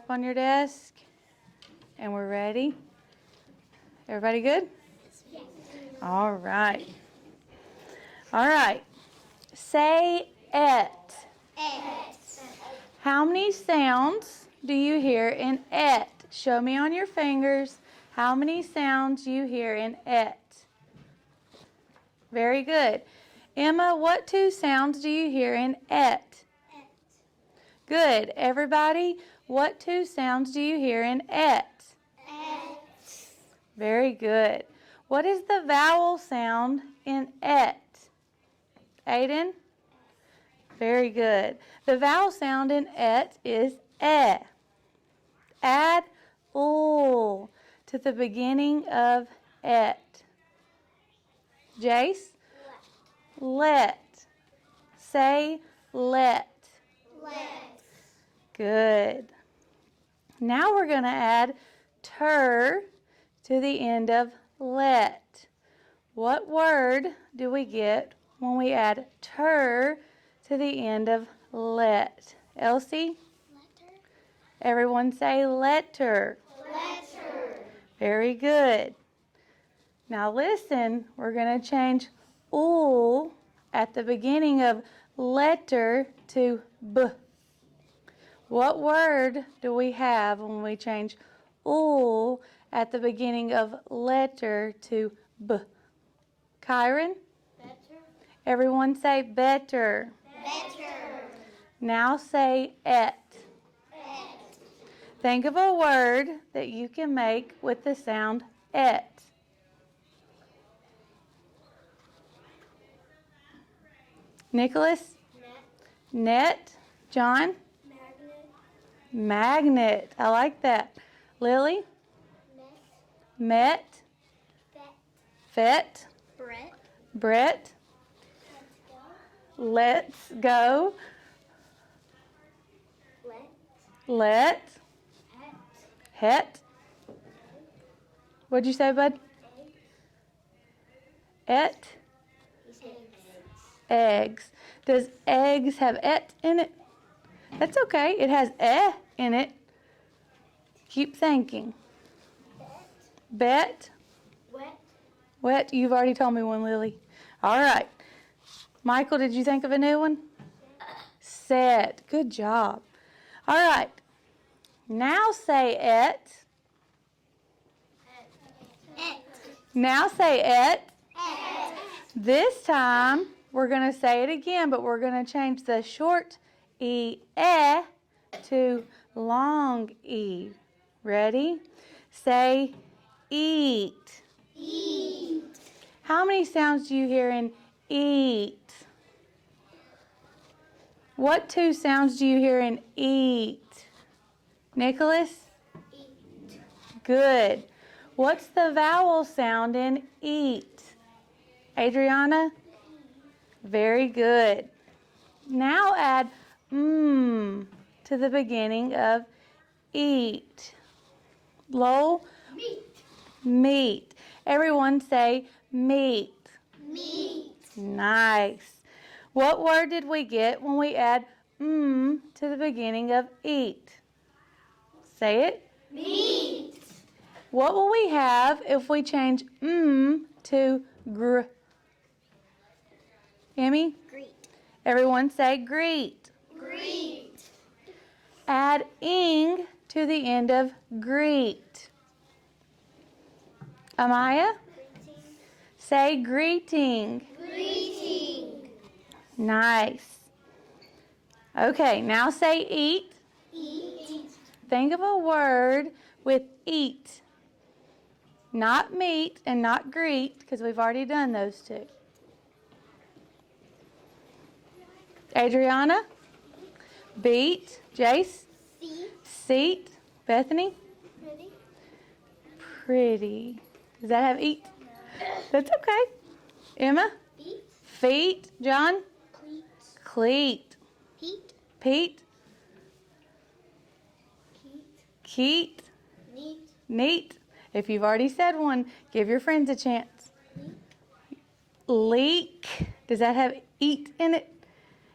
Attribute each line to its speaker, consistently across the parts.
Speaker 1: up on your desk. And we're ready. Everybody good?
Speaker 2: Yes.
Speaker 1: All right. All right. Say et.
Speaker 2: Et.
Speaker 1: How many sounds do you hear in et? Show me on your fingers how many sounds you hear in et. Very good. Emma, what two sounds do you hear in et?
Speaker 2: Et.
Speaker 1: Good. Everybody, what two sounds do you hear in et?
Speaker 2: Et.
Speaker 1: Very good. What is the vowel sound in et? Aiden? Very good. The vowel sound in et is eh. Add ul to the beginning of et. Jace? Let. Say let.
Speaker 2: Let.
Speaker 1: Good. Now we're going to add ter to the end of let. What word do we get when we add ter to the end of let? Elsie?
Speaker 2: Letter.
Speaker 1: Everyone say letter.
Speaker 2: Letter.
Speaker 1: Very good. Now listen, we're going to change ul at the beginning of letter to b. What word do we have when we change ul at the beginning of letter to b? Kyron?
Speaker 2: Better.
Speaker 1: Everyone say better.
Speaker 2: Better.
Speaker 1: Now say et.
Speaker 2: Et.
Speaker 1: Think of a word that you can make with the sound et. Nicholas?
Speaker 2: Net.
Speaker 1: Net. John?
Speaker 2: Magnet.
Speaker 1: Magnet. I like that. Lily?
Speaker 2: Met.
Speaker 1: Met.
Speaker 2: Bet.
Speaker 1: Fet.
Speaker 2: Brett.
Speaker 1: Brett.
Speaker 2: Let's go.
Speaker 1: Let's go.
Speaker 2: Let.
Speaker 1: Let.
Speaker 2: Et.
Speaker 1: Het. What'd you say, bud?
Speaker 2: Eggs.
Speaker 1: Et.
Speaker 2: Eggs.
Speaker 1: Eggs. Does eggs have et in it? That's okay. It has eh in it. Keep thinking.
Speaker 2: Bet.
Speaker 1: Bet.
Speaker 2: Wet.
Speaker 1: Wet. You've already told me one, Lily. All right. Michael, did you think of a new one? Set. Good job. All right. Now say et.
Speaker 2: Et.
Speaker 1: Now say et.
Speaker 2: Et.
Speaker 1: This time, we're going to say it again, but we're going to change the short e, eh, to long e. Ready? Say eat.
Speaker 2: Eat.
Speaker 1: How many sounds do you hear in eat? What two sounds do you hear in eat? Nicholas?
Speaker 2: Eat.
Speaker 1: Good. What's the vowel sound in eat? Adriana? Very good. Now add to the beginning of eat. Lowell?
Speaker 2: Meat.
Speaker 1: Meat. Everyone say meat.
Speaker 2: Meat.
Speaker 1: Nice. What word did we get when we add to the beginning of eat? Say it.
Speaker 2: Meat.
Speaker 1: What will we have if we change to gr? Emmy?
Speaker 2: Greet.
Speaker 1: Everyone say greet.
Speaker 2: Greet.
Speaker 1: Add ing to the end of greet. Amaya?
Speaker 2: Greeting.
Speaker 1: Say greeting.
Speaker 2: Greeting.
Speaker 1: Nice. Okay, now say eat.
Speaker 2: Eat.
Speaker 1: Think of a word with eat. Not meet and not greet, because we've already done those two. Adriana? Beat. Jace?
Speaker 2: See.
Speaker 1: Seat. Bethany?
Speaker 2: Pretty.
Speaker 1: Pretty. Does that have eat? That's okay. Emma?
Speaker 2: Feet.
Speaker 1: Feet. John?
Speaker 2: Cleat.
Speaker 1: Cleat.
Speaker 2: Heat.
Speaker 1: Pete?
Speaker 2: Keat.
Speaker 1: Keat.
Speaker 2: Neat.
Speaker 1: Neat. If you've already said one, give your friends a chance. Leak. Does that have eat in it?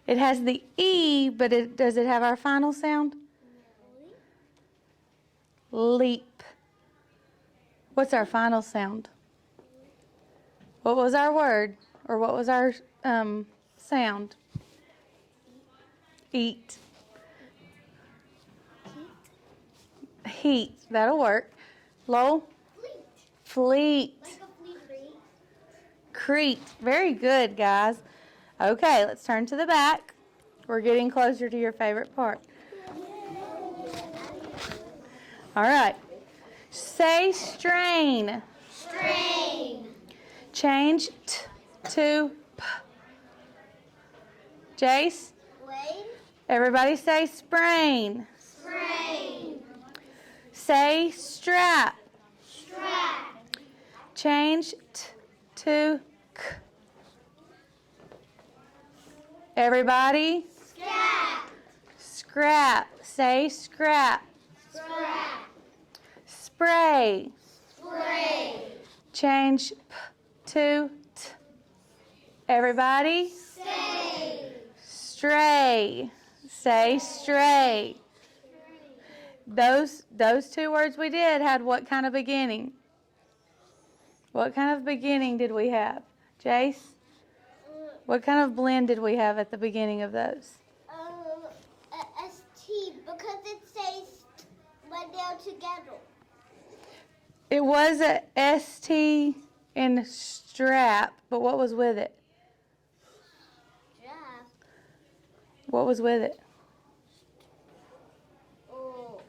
Speaker 1: It has the E, but does it have our final sound?
Speaker 2: No.
Speaker 1: leap. What's our final sound? What was our word? Or what was our sound? Eat. Heat. That'll work. Lowell?
Speaker 2: Fleet.
Speaker 1: Fleet.
Speaker 2: Like a fleet race.
Speaker 1: Crete. Very good, guys. Okay, let's turn to the back. We're getting closer to your favorite part. All right. Say strain.
Speaker 2: Strain.
Speaker 1: Change to p. Jace,
Speaker 2: Wade.
Speaker 1: everybody say sprain.
Speaker 2: Sprain.
Speaker 1: Say strap.
Speaker 2: Strap.
Speaker 1: Change to k. Everybody,
Speaker 2: Scrap.
Speaker 1: scrap. Say scrap.
Speaker 2: Scrap.
Speaker 1: Spray.
Speaker 2: Spray.
Speaker 1: Change p to t. Everybody,
Speaker 2: Stay.
Speaker 1: stray. Say stray. Those two words we did had what kind of beginning? What kind of beginning did we have? Jace? What kind of blend did we have at the beginning of those?
Speaker 2: ST, because it says when they're together.
Speaker 1: It was a ST in strap, but what was with it?
Speaker 2: Strap.
Speaker 1: What was with it?
Speaker 2: Oh.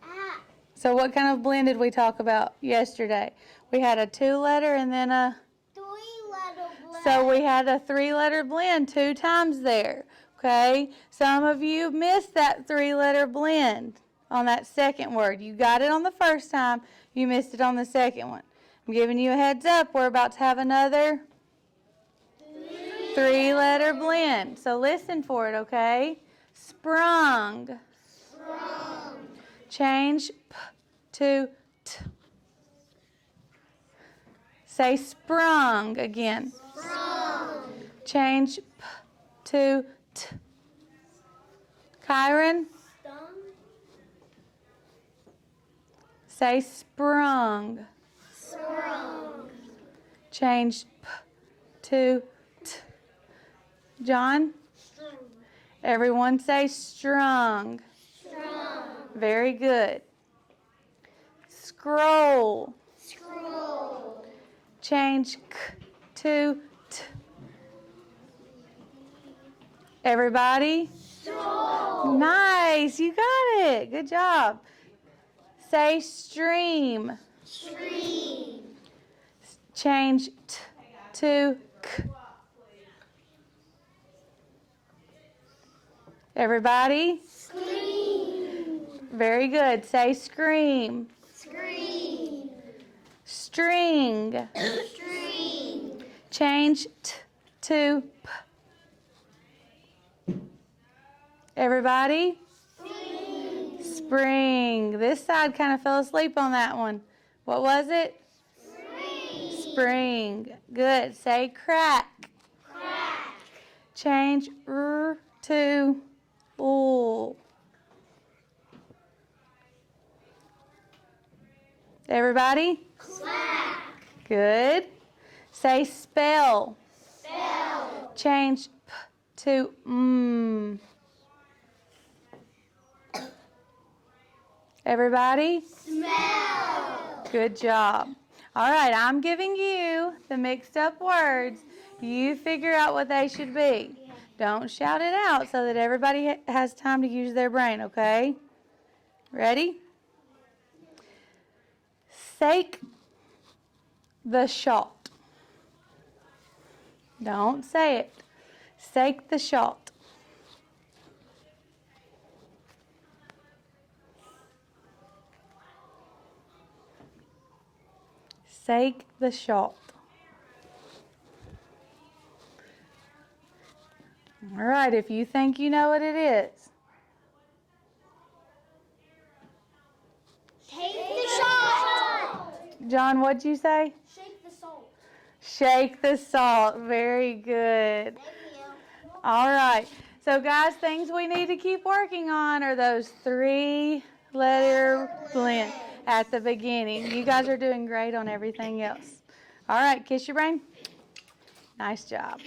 Speaker 2: Ah.
Speaker 1: So what kind of blend did we talk about yesterday? We had a 2-letter and then a...
Speaker 2: 3-letter blend.
Speaker 1: So we had a 3-letter blend 2 times there, okay? Some of you missed that 3-letter blend on that second word. You got it on the first time, you missed it on the second one. I'm giving you a heads up, we're about to have another 3-letter blend. So listen for it, okay? Sprung.
Speaker 2: Sprung.
Speaker 1: Change p to t. Say sprung again.
Speaker 2: Sprung.
Speaker 1: Change p to t. Kyron,
Speaker 2: Stung.
Speaker 1: say sprung.
Speaker 2: Sprung.
Speaker 1: Change p to t. John,
Speaker 2: Strung.
Speaker 1: everyone say strung.
Speaker 2: Strung.
Speaker 1: Very good. Scroll.
Speaker 2: Scroll.
Speaker 1: Change k to t. Everybody?
Speaker 2: Stroll.
Speaker 1: Nice, you got it. Good job. Say stream.
Speaker 2: Stream.
Speaker 1: Change t to k. Everybody?
Speaker 2: Scream.
Speaker 1: Very good. Say scream.
Speaker 2: Scream.
Speaker 1: String.
Speaker 2: String.
Speaker 1: Change t to p. Everybody?
Speaker 2: Spring.
Speaker 1: Spring. This side kind of fell asleep on that one. What was it?
Speaker 2: Spring.
Speaker 1: Spring. Good. Say crack.
Speaker 2: Crack.
Speaker 1: Change r to ool. Everybody?
Speaker 2: Clack.
Speaker 1: Good. Say spell.
Speaker 2: Spell.
Speaker 1: Change p to mm. Everybody?
Speaker 2: Smell.
Speaker 1: Good job. All right, I'm giving you the mixed up words. You figure out what they should be. Don't shout it out so that everybody has time to use their brain, okay? Ready? Sake the shot. Don't say it. Sake the shot. Sake the shot. All right, if you think you know what it is.
Speaker 2: Take the shot.
Speaker 1: John, what'd you say?
Speaker 2: Shake the salt.
Speaker 1: Shake the salt. Very good.
Speaker 2: Thank you.
Speaker 1: All right. So, guys, things we need to keep working on are those 3-letter blends. at the beginning. You guys are doing great on everything else. All right, kiss your brain. Nice job.